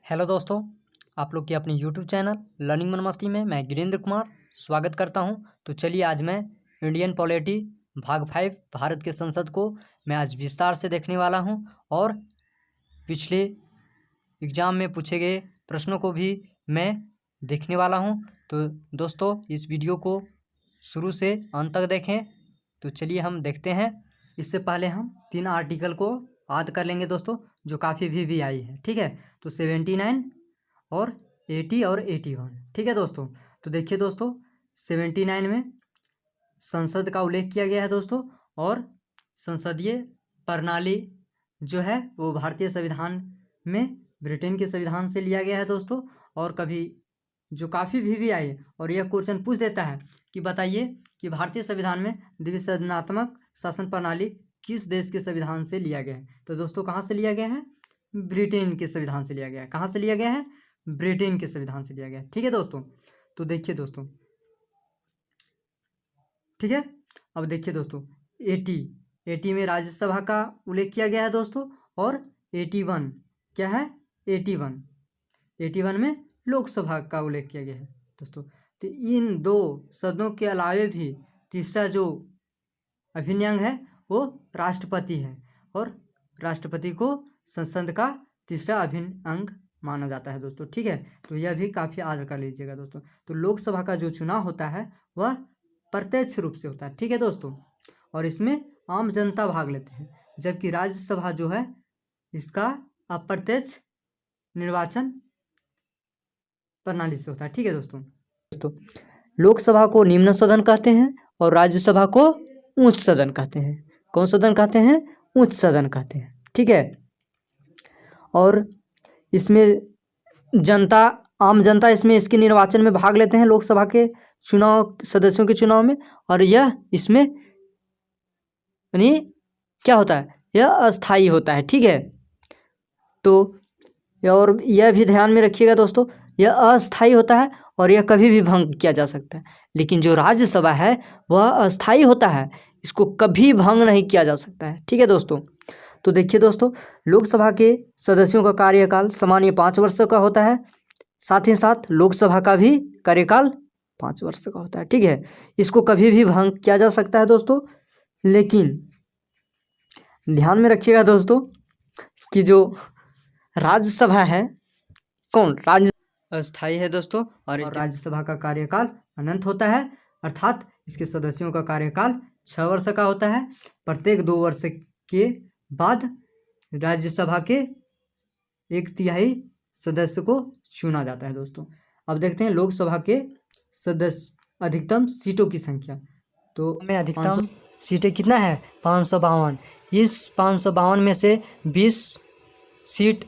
Hello दोस्तों, आप लोग के अपने यूट्यूब चैनल लर्निंग मन मस्ती में मैं गिरेंद्र कुमार स्वागत करता हूं। तो चलिए आज मैं इंडियन पॉलिटी भाग 5 भारत के संसद को मैं आज विस्तार से देखने वाला हूं और पिछले एग्ज़ाम में पूछे गए प्रश्नों को भी मैं देखने वाला हूं। तो दोस्तों इस वीडियो को शुरू से अंत तक देखें। तो चलिए हम देखते हैं। इससे पहले हम 3 आर्टिकल को याद कर लेंगे दोस्तों, जो काफ़ी भी आई है। ठीक है, तो 79 और 80 और 81। ठीक है दोस्तों, तो देखिए दोस्तों 79 में संसद का उल्लेख किया गया है दोस्तों, और संसदीय प्रणाली जो है वो भारतीय संविधान में ब्रिटेन के संविधान से लिया गया है दोस्तों। और कभी जो काफ़ी भी आई और यह क्वेश्चन पूछ देता है कि बताइए कि भारतीय संविधान में द्विसदनात्मक शासन प्रणाली किस देश के संविधान से लिया गया है। तो दोस्तों कहाँ से लिया गया है? ब्रिटेन के संविधान से लिया गया है। कहाँ से लिया गया है? ब्रिटेन के संविधान से लिया गया है। ठीक है दोस्तों, तो देखिए दोस्तों, ठीक है। अब देखिए दोस्तों 80 में राज्यसभा का उल्लेख किया गया है दोस्तों, और 81 क्या है? 81 में लोकसभा का उल्लेख किया गया है दोस्तों। तो इन दो सदनों के अलावे भी तीसरा जो अभिन्न अंग है वो राष्ट्रपति है, और राष्ट्रपति को संसद का तीसरा अभिन्न अंग माना जाता है दोस्तों। ठीक है, तो यह भी काफ़ी याद कर लीजिएगा दोस्तों। तो लोकसभा का जो चुनाव होता है वह प्रत्यक्ष रूप से होता है। ठीक है दोस्तों, और इसमें आम जनता भाग लेते हैं, जबकि राज्यसभा जो है इसका अप्रत्यक्ष निर्वाचन प्रणाली से होता है। ठीक है दोस्तों, लोकसभा को निम्न सदन कहते हैं और राज्यसभा को उच्च सदन कहते हैं। कौन सदन कहते हैं? उच्च सदन कहते हैं। ठीक है, और इसमें जनता, आम जनता इसमें इसके निर्वाचन में भाग लेते हैं लोकसभा के चुनाव, सदस्यों के चुनाव में। और यह इसमें यानी क्या होता है? यह अस्थाई होता है। ठीक है, तो और यह भी ध्यान में रखिएगा दोस्तों, यह अस्थाई होता है और यह कभी भी भंग किया जा सकता है। लेकिन जो राज्यसभा है वह अस्थाई होता है, इसको कभी भंग नहीं किया जा सकता है। ठीक है दोस्तों, तो देखिए दोस्तों, लोकसभा के सदस्यों का कार्यकाल सामान्य 5 वर्ष का होता है, साथ ही साथ लोकसभा का भी कार्यकाल 5 वर्ष का होता है। ठीक है, इसको कभी भी भंग किया जा सकता है दोस्तों। लेकिन ध्यान में रखिएगा दोस्तों कि जो राज्यसभा है, कौन? राज्य अस्थाई है दोस्तों, और राज्यसभा का कार्यकाल अनंत होता है, अर्थात इसके सदस्यों का कार्यकाल 6 वर्ष का होता है। प्रत्येक 2 वर्ष के बाद राज्यसभा के 1/3 सदस्य को चुना जाता है दोस्तों। अब देखते हैं लोकसभा के सदस्य अधिकतम सीटों की संख्या। तो हमें अधिकतम सीटें कितना है? 552। इस 552 में से 20 सीट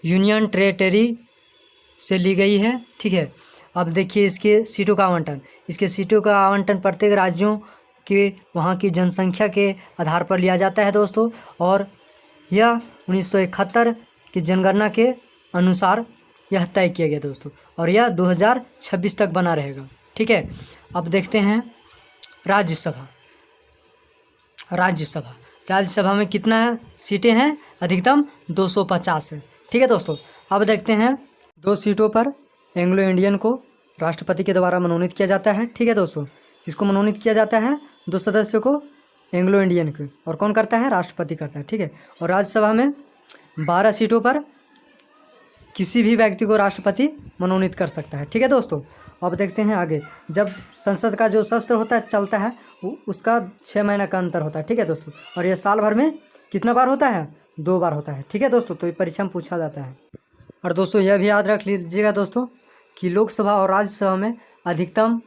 यूनियन टेरेटरी से ली गई है। ठीक है, अब देखिए इसके सीटों का आवंटन। इसके सीटों का आवंटन प्रत्येक राज्यों के वहाँ की जनसंख्या के आधार पर लिया जाता है दोस्तों, और यह 1971 की जनगणना के अनुसार यह तय किया गया दोस्तों, और यह 2026 तक बना रहेगा। ठीक है, अब देखते हैं राज्यसभा। राज्यसभा में कितना सीटें हैं? अधिकतम 250 है। ठीक है दोस्तों, अब देखते हैं 2 सीटों पर एंग्लो इंडियन को राष्ट्रपति के द्वारा मनोनीत किया जाता है। ठीक है दोस्तों, किसको मनोनीत किया जाता है? 2 सदस्यों को एंग्लो इंडियन को, और कौन करता है? राष्ट्रपति करता है। ठीक है, और राज्यसभा में 12 सीटों पर किसी भी व्यक्ति को राष्ट्रपति मनोनीत कर सकता है। ठीक है दोस्तों, अब देखते हैं आगे। जब संसद का जो सत्र होता है, चलता है, उसका 6 महीना का अंतर होता है। ठीक है दोस्तों, और यह साल भर में कितना बार होता है? 2 बार होता है। ठीक है दोस्तों, तो ये परीक्षा में पूछा जाता है। और दोस्तों यह भी याद रख लीजिएगा दोस्तों कि लोकसभा और राज्यसभा में अधिकतम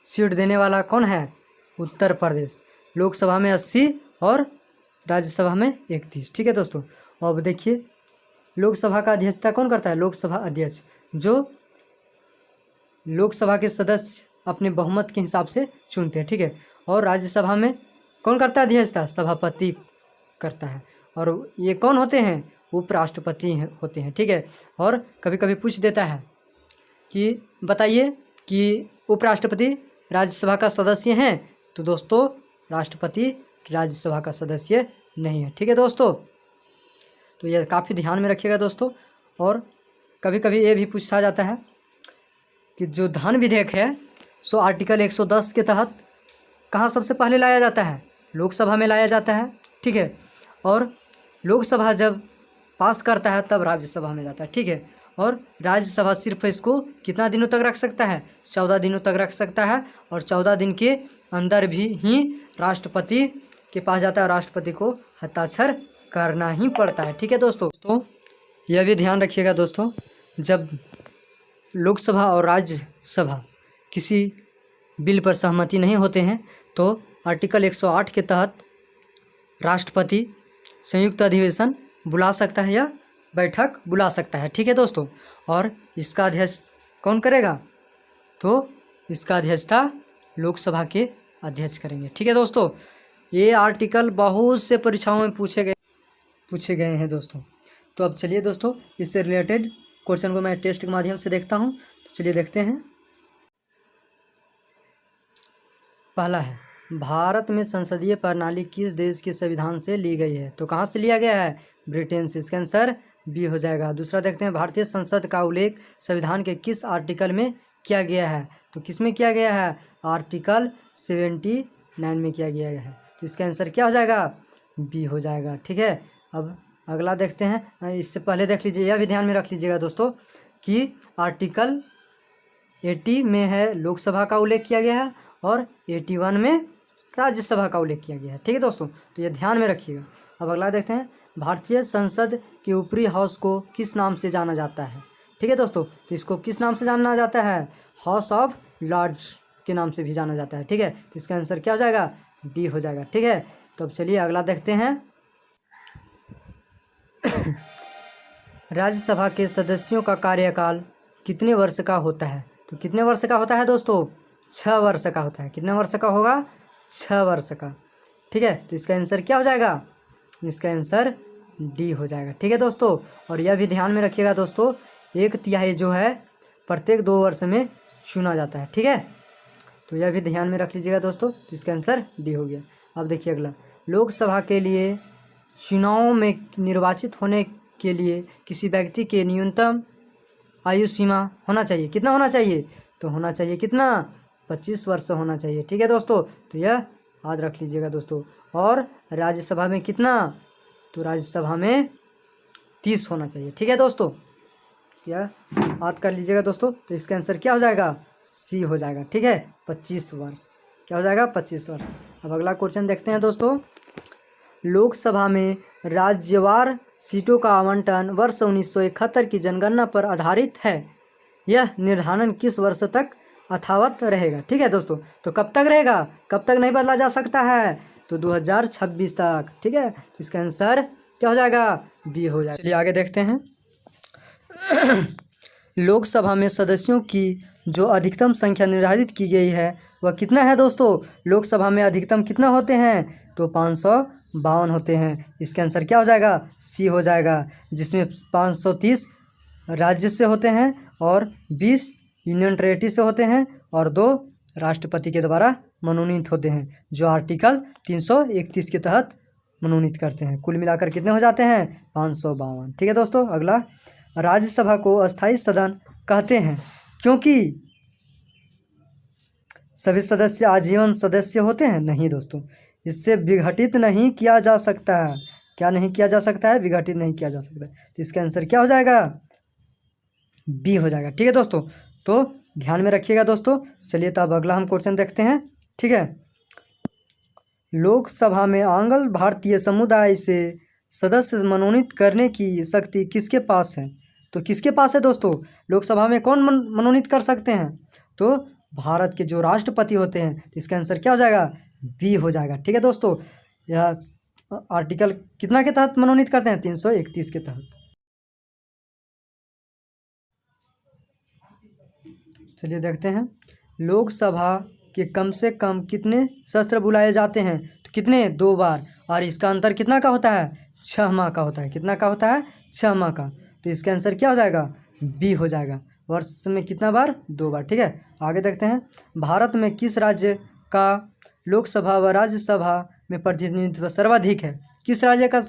सीट देने वाला कौन है? उत्तर प्रदेश। लोकसभा में 80 और राज्यसभा में 31। ठीक है दोस्तों, अब देखिए लोकसभा का अध्यक्षता कौन करता है? लोकसभा अध्यक्ष, जो लोकसभा के सदस्य अपने बहुमत के हिसाब से चुनते हैं। ठीक है, और राज्यसभा में कौन करता है अध्यक्षता? सभापति करता है, और ये कौन होते हैं? उपराष्ट्रपति होते हैं। ठीक है, और कभी कभी पूछ देता है कि बताइए कि उपराष्ट्रपति राज्यसभा का सदस्य हैं? तो दोस्तों राष्ट्रपति राज्यसभा का सदस्य नहीं है। ठीक है दोस्तों, तो यह काफ़ी ध्यान में रखिएगा दोस्तों। और कभी कभी ये भी पूछा जाता है कि जो धन विधेयक है सो आर्टिकल 110 के तहत कहाँ सबसे पहले लाया जाता है, लोकसभा में लाया जाता है, ठीक है। और लोकसभा जब पास करता है तब राज्यसभा में जाता है, ठीक है। और राज्यसभा सिर्फ इसको कितना दिनों तक रख सकता है, 14 दिनों तक रख सकता है, और 14 दिन के अंदर भी ही राष्ट्रपति के पास जाता है, राष्ट्रपति को हस्ताक्षर करना ही पड़ता है, ठीक है दोस्तों। तो यह भी ध्यान रखिएगा दोस्तों, जब लोकसभा और राज्यसभा किसी बिल पर सहमति नहीं होते हैं तो आर्टिकल 108 के तहत राष्ट्रपति संयुक्त अधिवेशन बुला सकता है या बैठक बुला सकता है, ठीक है दोस्तों। और इसका अध्यक्ष कौन करेगा, तो इसका अध्यक्षता लोकसभा के अध्यक्ष करेंगे, ठीक है दोस्तों। ये आर्टिकल बहुत से परीक्षाओं में पूछे गए हैं दोस्तों। तो अब चलिए दोस्तों, इससे रिलेटेड क्वेश्चन को मैं टेस्ट के माध्यम से देखता हूँ। तो चलिए देखते हैं। पहला है, भारत में संसदीय प्रणाली किस देश के संविधान से ली गई है, तो कहाँ से लिया गया है, ब्रिटेन से। इसका आंसर बी हो जाएगा। दूसरा देखते हैं, भारतीय संसद का उल्लेख संविधान के किस आर्टिकल में किया गया है, तो किस में किया गया है, आर्टिकल 79 में किया गया है। तो इसका आंसर क्या हो जाएगा, बी हो जाएगा, ठीक है। अब अगला देखते हैं। इससे पहले देख लीजिए, यह भी ध्यान में रख लीजिएगा दोस्तों कि आर्टिकल 80 में है लोकसभा का उल्लेख किया गया है और 81 में राज्यसभा का उल्लेख किया गया है, ठीक है दोस्तों। तो ये ध्यान में रखिएगा। अब अगला देखते हैं, भारतीय संसद के ऊपरी हाउस को किस नाम से जाना जाता है, ठीक है दोस्तों। तो इसको किस नाम से जाना जाता है, हाउस ऑफ लॉर्ड्स के नाम से भी जाना जाता है, ठीक है। तो इसका आंसर क्या हो जाएगा, डी हो जाएगा, ठीक है। तो अब चलिए अगला देखते हैं। राज्यसभा के सदस्यों का कार्यकाल कितने वर्ष का होता है, तो कितने वर्ष का होता है दोस्तों, 6 वर्ष का होता है। कितने वर्ष का होगा, 6 वर्ष का, ठीक है। तो इसका आंसर क्या हो जाएगा, इसका आंसर डी हो जाएगा, ठीक है दोस्तों। और यह भी ध्यान में रखिएगा दोस्तों, 1/3 जो है प्रत्येक 2 वर्ष में चुना जाता है, ठीक है। तो यह भी ध्यान में रख लीजिएगा दोस्तों। तो इसका आंसर डी हो गया। अब देखिए अगला, लोकसभा के लिए चुनाव में निर्वाचित होने के लिए किसी व्यक्ति के न्यूनतम आयु सीमा होना चाहिए, कितना होना चाहिए, तो होना चाहिए कितना, 25 वर्ष होना चाहिए, ठीक है दोस्तों। तो यह याद रख लीजिएगा दोस्तों। और राज्यसभा में कितना, तो राज्यसभा में 30 होना चाहिए, ठीक है दोस्तों। यह याद कर लीजिएगा दोस्तों। तो इसका आंसर क्या हो जाएगा, सी हो जाएगा, ठीक है, 25 वर्ष। क्या हो जाएगा, 25 वर्ष। अब अगला क्वेश्चन देखते हैं दोस्तों। लोकसभा में राज्यवार सीटों का आवंटन वर्ष 1971 की जनगणना पर आधारित है। यह निर्धारण किस वर्ष तक यथावत रहेगा, ठीक है दोस्तों। तो कब तक रहेगा, कब तक नहीं बदला जा सकता है, तो 2026 तक, ठीक है। तो इसका आंसर क्या हो जाएगा, बी हो जाएगा। चलिए आगे देखते हैं। लोकसभा में सदस्यों की जो अधिकतम संख्या निर्धारित की गई है वह कितना है दोस्तों, लोकसभा में अधिकतम कितना होते हैं, तो 552 होते हैं। इसका आंसर क्या हो जाएगा, सी हो जाएगा, जिसमें 530 राज्य से होते हैं और 20 यूनियन टेरेटरी से होते हैं और 2 राष्ट्रपति के द्वारा मनोनीत होते हैं, जो आर्टिकल 331 के तहत मनोनीत करते हैं। कुल मिलाकर कितने हो जाते हैं, 552, ठीक है दोस्तों। अगला, राज्यसभा को अस्थायी सदन कहते हैं क्योंकि सभी सदस्य आजीवन सदस्य होते हैं, नहीं दोस्तों, इससे विघटित नहीं किया जा सकता है। क्या नहीं किया जा सकता है, विघटित नहीं किया जा सकता है। तो इसका आंसर क्या हो जाएगा, बी हो जाएगा, ठीक है दोस्तों। तो ध्यान में रखिएगा दोस्तों। चलिए तो अब अगला हम क्वेश्चन देखते हैं, ठीक है। लोकसभा में आंग्ल भारतीय समुदाय से सदस्य मनोनीत करने की शक्ति किसके पास है, तो किसके पास है दोस्तों, लोकसभा में कौन मनोनीत कर सकते हैं, तो भारत के जो राष्ट्रपति होते हैं। तो इसका आंसर क्या हो जाएगा, बी हो जाएगा, ठीक है दोस्तों। यह आर्टिकल कितना के तहत मनोनीत करते हैं, 331 के तहत। चलिए देखते हैं। लोकसभा के कम से कम कितने सत्र बुलाए जाते हैं, तो कितने, 2 बार, और इसका अंतर कितना का होता है, 6 माह का होता है। कितना का होता है, 6 माह का। तो इसका आंसर क्या हो जाएगा, बी हो जाएगा। वर्ष में कितना बार, 2 बार, ठीक है। आगे देखते हैं। भारत में किस राज्य का लोकसभा व राज्यसभा में प्रतिनिधित्व सर्वाधिक है, किस राज्य का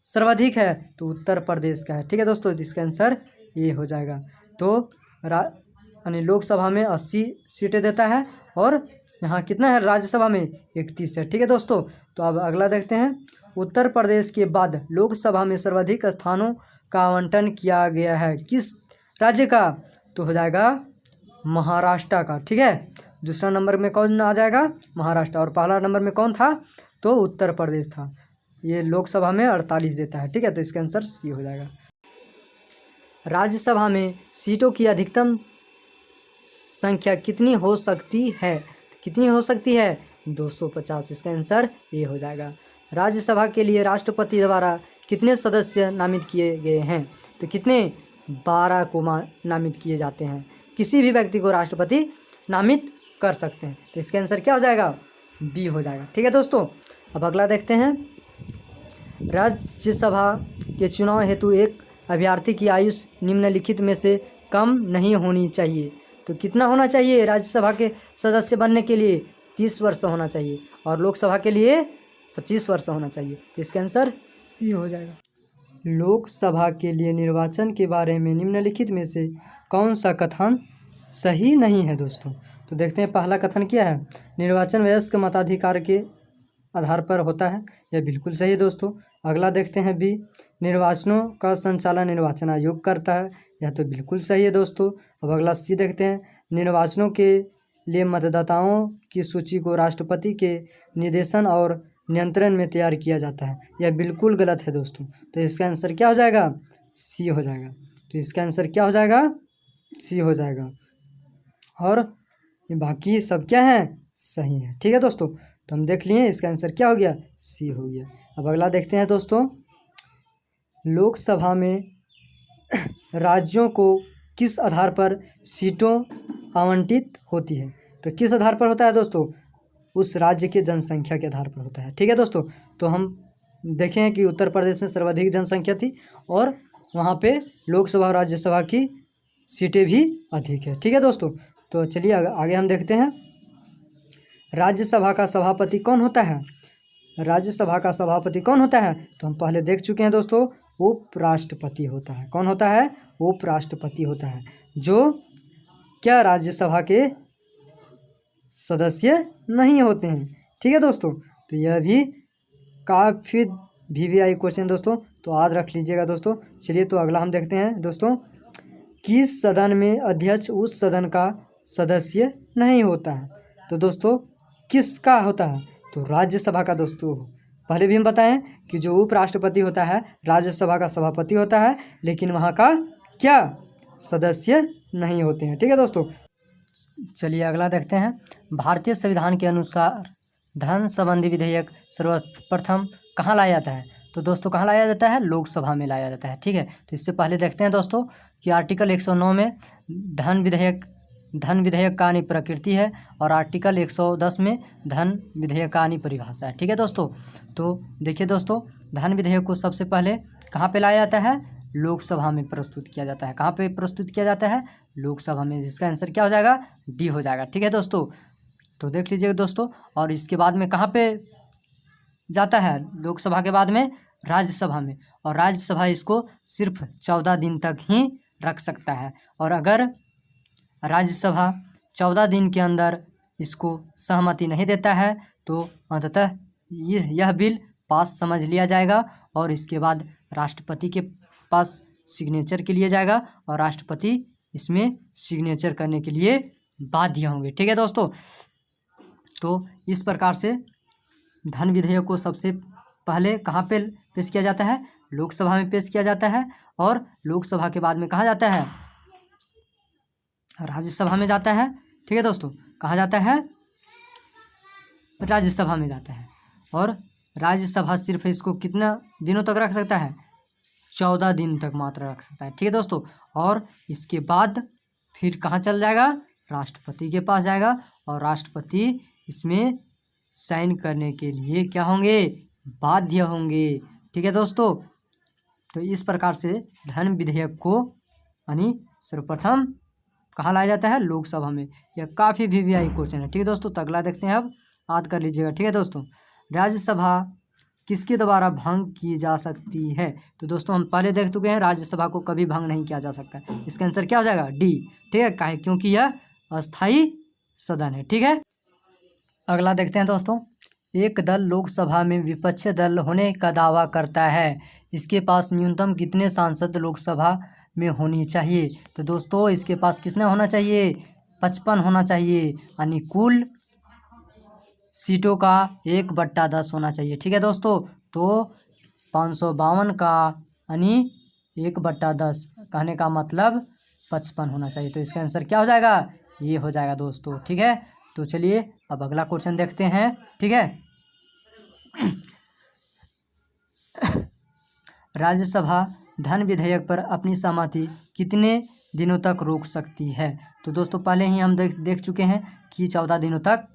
सर्वाधिक है तो उत्तर प्रदेश का है। ठीक है दोस्तों, जिसका आंसर ये हो जाएगा। तो यानी लोकसभा में 80 सीटें देता है और यहाँ कितना है राज्यसभा में 31 है। ठीक है दोस्तों, तो अब अगला देखते हैं। उत्तर प्रदेश के बाद लोकसभा में सर्वाधिक स्थानों का आवंटन किया गया है किस राज्य का? तो हो जाएगा महाराष्ट्र का। ठीक है, दूसरा नंबर में कौन आ जाएगा? महाराष्ट्र। और पहला नंबर में कौन था? तो उत्तर प्रदेश था। ये लोकसभा में 48 देता है। ठीक है, तो इसका आंसर सी हो जाएगा। राज्यसभा में सीटों की अधिकतम संख्या कितनी हो सकती है? कितनी हो सकती है? 250। इसका आंसर ये हो जाएगा। राज्यसभा के लिए राष्ट्रपति द्वारा कितने सदस्य नामित किए गए हैं? तो कितने? 12 को नामित किए जाते हैं। किसी भी व्यक्ति को राष्ट्रपति नामित कर सकते हैं। तो इसका आंसर क्या हो जाएगा? बी हो जाएगा। ठीक है दोस्तों, अब अगला देखते हैं। राज्यसभा के चुनाव हेतु एक अभ्यर्थी की आयु निम्नलिखित में से कम नहीं होनी चाहिए। तो कितना होना चाहिए राज्यसभा के सदस्य बनने के लिए? 30 वर्ष होना चाहिए और लोकसभा के लिए 25 वर्ष होना चाहिए। तो इसका आंसर सी हो जाएगा। लोकसभा के लिए निर्वाचन के बारे में निम्नलिखित में से कौन सा कथन सही नहीं है दोस्तों? तो देखते हैं, पहला कथन क्या है? निर्वाचन वयस्क मताधिकार के आधार पर होता है। यह बिल्कुल सही है दोस्तों। अगला देखते हैं बी, निर्वाचनों का संचालन निर्वाचन आयोग करता है। यह तो बिल्कुल सही है दोस्तों। अब अगला सी देखते हैं, निर्वाचनों के लिए मतदाताओं की सूची को राष्ट्रपति के निर्देशन और नियंत्रण में तैयार किया जाता है। यह बिल्कुल गलत है दोस्तों। तो इसका आंसर क्या हो जाएगा? सी हो जाएगा। तो इसका आंसर क्या हो जाएगा? सी हो जाएगा। और ये बाकी सब क्या है? सही है। ठीक है दोस्तों, तो हम देख लिए इसका आंसर क्या हो गया? सी हो गया। अब अगला देखते हैं दोस्तों, लोकसभा में राज्यों को किस आधार पर सीटों आवंटित होती है? तो किस आधार पर होता है दोस्तों? उस राज्य के जनसंख्या के आधार पर होता है। ठीक है दोस्तों, तो हम देखें कि उत्तर प्रदेश में सर्वाधिक जनसंख्या थी और वहाँ पे लोकसभा और राज्यसभा की सीटें भी अधिक है। ठीक है दोस्तों, तो चलिए आगे हम देखते हैं। राज्यसभा का सभापति कौन होता है? राज्यसभा का सभापति कौन होता है? तो हम पहले देख चुके हैं दोस्तों, उपराष्ट्रपति होता है। कौन होता है? उपराष्ट्रपति होता है, जो क्या राज्यसभा के सदस्य नहीं होते हैं। ठीक है दोस्तों, तो यह भी काफ़ी VVI क्वेश्चन दोस्तों, तो याद रख लीजिएगा दोस्तों। चलिए तो अगला हम देखते हैं दोस्तों, किस सदन में अध्यक्ष उस सदन का सदस्य नहीं होता है? तो दोस्तों किसका होता है? तो राज्यसभा का दोस्तों। पहले भी हम बताएं कि जो उपराष्ट्रपति होता है राज्यसभा का सभापति होता है, लेकिन वहाँ का क्या सदस्य नहीं होते हैं। ठीक है दोस्तों, चलिए अगला देखते हैं। भारतीय संविधान के अनुसार धन संबंधी विधेयक सर्वप्रथम कहाँ लाया जाता है? तो दोस्तों कहाँ लाया जाता है? लोकसभा में लाया जाता है। ठीक है, तो इससे पहले देखते हैं दोस्तों कि आर्टिकल 109 में धन विधेयक का प्रकृति है और आर्टिकल 110 में धन विधेयक का परिभाषा है। ठीक है दोस्तों, तो देखिए दोस्तों, धन विधेयक को सबसे पहले कहाँ पे लाया जाता है? लोकसभा में प्रस्तुत किया जाता है। कहाँ पे प्रस्तुत किया जाता है? लोकसभा में, जिसका आंसर क्या हो जाएगा? डी हो जाएगा। ठीक है दोस्तों, तो देख लीजिएगा दोस्तों। और इसके बाद में कहाँ पे जाता है? लोकसभा के बाद में राज्यसभा में, और राज्यसभा इसको सिर्फ 14 दिन तक ही रख सकता है। और अगर राज्यसभा 14 दिन के अंदर इसको सहमति नहीं देता है तो अंततः यह बिल पास समझ लिया जाएगा और इसके बाद राष्ट्रपति के पास सिग्नेचर के लिए जाएगा और राष्ट्रपति इसमें सिग्नेचर करने के लिए बाध्य होंगे। ठीक है दोस्तों, तो इस प्रकार से धन विधेयक को सबसे पहले कहाँ पे पेश किया जाता है? लोकसभा में पेश किया जाता है, और लोकसभा के बाद में कहाँ जाता है? राज्यसभा में जाता है। ठीक है दोस्तों, कहाँ जाता है? राज्यसभा में जाता है, और राज्यसभा सिर्फ इसको कितना दिनों तक रख सकता है? 14 दिन तक मात्र रख सकता है। ठीक है दोस्तों, और इसके बाद फिर कहाँ चल जाएगा? राष्ट्रपति के पास जाएगा, और राष्ट्रपति इसमें साइन करने के लिए क्या होंगे? बाध्य होंगे। ठीक है दोस्तों, तो इस प्रकार से धन विधेयक को यानी सर्वप्रथम कहाँ लाया जाता है? लोकसभा में। यह काफ़ी VVI क्वेश्चन है। ठीक है दोस्तों, तो अगला देखते हैं, अब याद कर लीजिएगा। ठीक है दोस्तों, राज्यसभा किसके द्वारा भंग की जा सकती है? तो दोस्तों हम पहले देख चुके हैं राज्यसभा को कभी भंग नहीं किया जा सकता है। इसका आंसर क्या हो जाएगा? डी। ठीक है, काहे? क्योंकि यह अस्थाई सदन है। ठीक है, अगला देखते हैं दोस्तों। एक दल लोकसभा में विपक्षी दल होने का दावा करता है, इसके पास न्यूनतम कितने सांसद लोकसभा में होनी चाहिए? तो दोस्तों इसके पास कितना होना चाहिए? 55 होना चाहिए, यानी कुल सीटों का 1/10 होना चाहिए। ठीक है दोस्तों, तो 552 का यानी 1/10 कहने का मतलब 55 होना चाहिए। तो इसका आंसर क्या हो जाएगा? ये हो जाएगा दोस्तों। ठीक है, तो चलिए अब अगला क्वेश्चन देखते हैं। ठीक है, राज्यसभा धन विधेयक पर अपनी सहमति कितने दिनों तक रोक सकती है? तो दोस्तों पहले ही हम देख चुके हैं कि 14 दिनों तक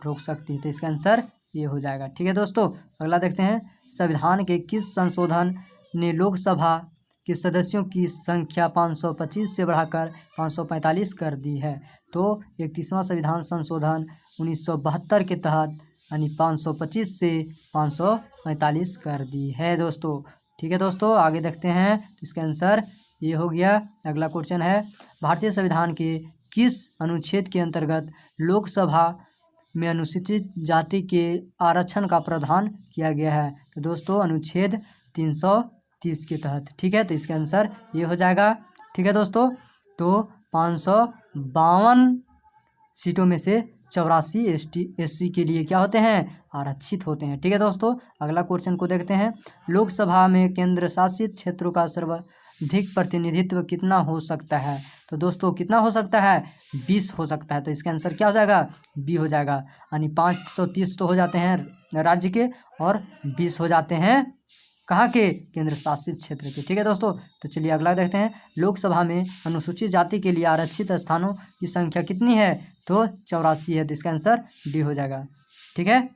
रोक सकती है। तो इसका आंसर ये हो जाएगा। ठीक है दोस्तों, अगला देखते हैं। संविधान के किस संशोधन ने लोकसभा के सदस्यों की संख्या 525 से बढ़ाकर 545 कर दी है? तो 31वां संविधान संशोधन 1972 के तहत यानी 525 से 545 कर दी है दोस्तों। ठीक है दोस्तों, आगे देखते हैं। तो इसका आंसर ये हो गया। अगला क्वेश्चन है, भारतीय संविधान के किस अनुच्छेद के अंतर्गत लोकसभा में अनुसूचित जाति के आरक्षण का प्रावधान किया गया है? तो दोस्तों अनुच्छेद 330 के तहत। ठीक है, तो इसका आंसर ये हो जाएगा। ठीक है दोस्तों, तो 552 सीटों में से 84 SC के लिए क्या होते हैं? आरक्षित होते हैं। ठीक है दोस्तों, अगला क्वेश्चन को देखते हैं। लोकसभा में केंद्र शासित क्षेत्रों का सर्वाधिक प्रतिनिधित्व कितना हो सकता है? तो दोस्तों कितना हो सकता है? 20 हो सकता है। तो इसका आंसर क्या हो जाएगा? बी हो जाएगा, यानी 530 तो हो जाते हैं राज्य के और 20 हो जाते हैं कहाँ के? केंद्र शासित क्षेत्र के। ठीक है दोस्तों, तो चलिए अगला देखते हैं। लोकसभा में अनुसूचित जाति के लिए आरक्षित स्थानों की संख्या कितनी है? तो 84 है। तो इसका आंसर डी हो जाएगा। ठीक है,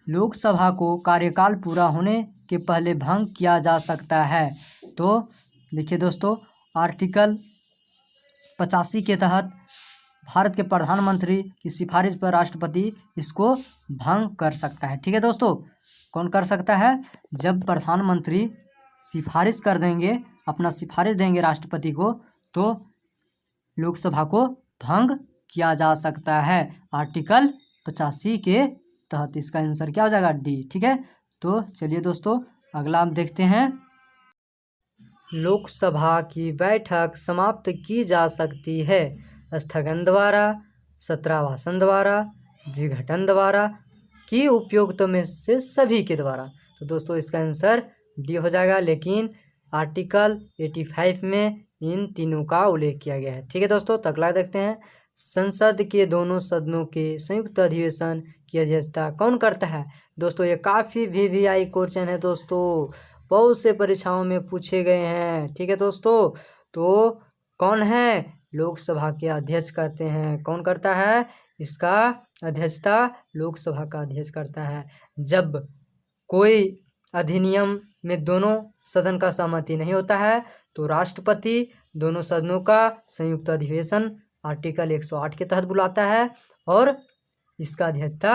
लोकसभा को कार्यकाल पूरा होने के पहले भंग किया जा सकता है? तो देखिए दोस्तों, आर्टिकल 85 के तहत भारत के प्रधानमंत्री की सिफारिश पर राष्ट्रपति इसको भंग कर सकता है। ठीक है दोस्तों, कौन कर सकता है? जब प्रधानमंत्री सिफारिश कर देंगे, अपना सिफारिश देंगे राष्ट्रपति को, तो लोकसभा को भंग किया जा सकता है आर्टिकल 85 के तहत। इसका आंसर क्या हो जाएगा? डी। ठीक है, तो चलिए दोस्तों अगला हम देखते हैं। लोकसभा की बैठक समाप्त की जा सकती है स्थगन द्वारा, सत्राभाषण द्वारा, विघटन द्वारा कि उपयुक्त में से सभी के द्वारा? तो दोस्तों इसका आंसर डी हो जाएगा, लेकिन आर्टिकल 85 में इन तीनों का उल्लेख किया गया है। ठीक है दोस्तों, तो अगला देखते हैं। संसद के दोनों सदनों के संयुक्त अधिवेशन की अध्यक्षता कौन करता है? दोस्तों ये काफ़ी VVI क्वेश्चन है दोस्तों, बहुत से परीक्षाओं में पूछे गए हैं। ठीक है दोस्तों, तो कौन है? लोकसभा के अध्यक्ष करते हैं। कौन करता है? इसका अध्यक्षता लोकसभा का अध्यक्ष करता है। जब कोई अधिनियम में दोनों सदन का सहमति नहीं होता है तो राष्ट्रपति दोनों सदनों का संयुक्त अधिवेशन आर्टिकल 108 के तहत बुलाता है और इसका अध्यक्षता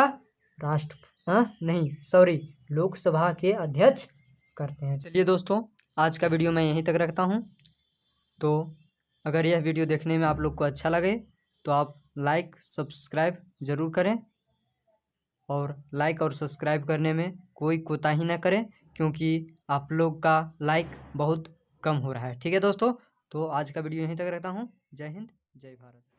लोकसभा के अध्यक्ष करते हैं। चलिए दोस्तों, आज का वीडियो मैं यहीं तक रखता हूं। तो अगर यह वीडियो देखने में आप लोग को अच्छा लगे तो आप लाइक सब्सक्राइब ज़रूर करें, और लाइक और सब्सक्राइब करने में कोई कोताही ना करें, क्योंकि आप लोग का लाइक बहुत कम हो रहा है। ठीक है दोस्तों, तो आज का वीडियो यहीं तक रखता हूँ। जय हिंद, जय भारत।